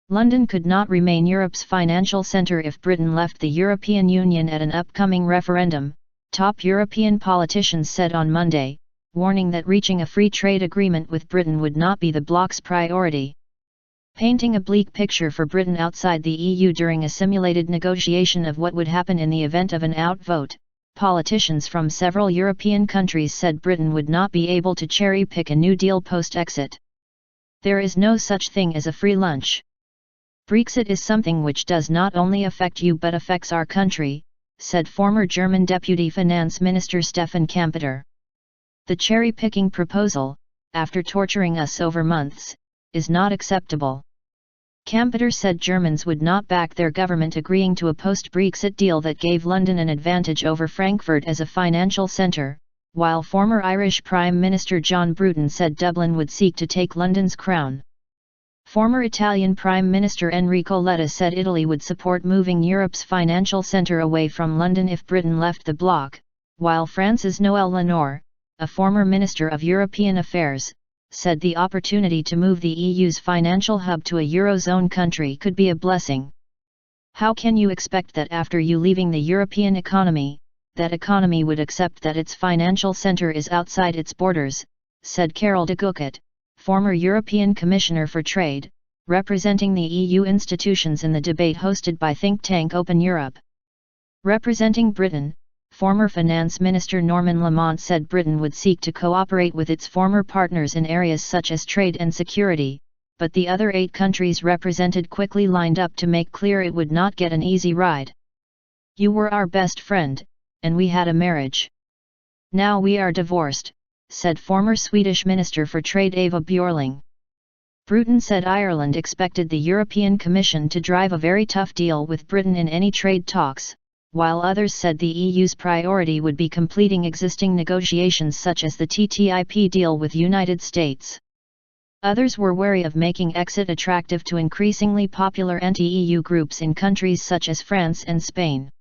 London could not remain Europe's financial centre if Britain left the European Union at an upcoming referendum, top European politicians said on Monday, warning that reaching a free trade agreement with Britain would not be the bloc's priority. Painting a bleak picture for Britain outside the EU during a simulated negotiation of what would happen in the event of an outvote, politicians from several European countries said Britain would not be able to cherry-pick a New Deal post-exit. There is no such thing as a free lunch. Brexit is something which does not only affect you but affects our country, said former German Deputy Finance Minister Steffen Kampeter. The cherry-picking proposal, after torturing us over months, is not acceptable. Kampeter said Germans would not back their government agreeing to a post-Brexit deal that gave London an advantage over Frankfurt as a financial centre, while former Irish Prime Minister John Bruton said Dublin would seek to take London's crown. Former Italian Prime Minister Enrico Letta said Italy would support moving Europe's financial centre away from London if Britain left the bloc, while France's Noël Lenoir, a former Minister of European Affairs, said the opportunity to move the EU's financial hub to a Eurozone country could be a blessing. How can you expect that after you leaving the European economy, that economy would accept that its financial centre is outside its borders, said Karel de Gucht, former European Commissioner for Trade, representing the EU institutions in the debate hosted by think tank Open Europe. Representing Britain, former Finance Minister Norman Lamont said Britain would seek to cooperate with its former partners in areas such as trade and security, but the other 8 countries represented quickly lined up to make clear it would not get an easy ride. You were our best friend, and we had a marriage. Now we are divorced, said former Swedish Minister for Trade Eva Björling. Bruton said Ireland expected the European Commission to drive a very tough deal with Britain in any trade talks, while others said the EU's priority would be completing existing negotiations such as the TTIP deal with United States. Others were wary of making exit attractive to increasingly popular anti-EU groups in countries such as France and Spain.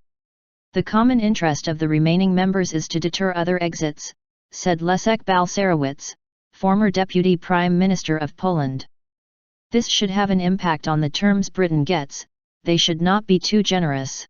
The common interest of the remaining members is to deter other exits, said Leszek Balcerowicz, former Deputy Prime Minister of Poland. This should have an impact on the terms Britain gets, they should not be too generous.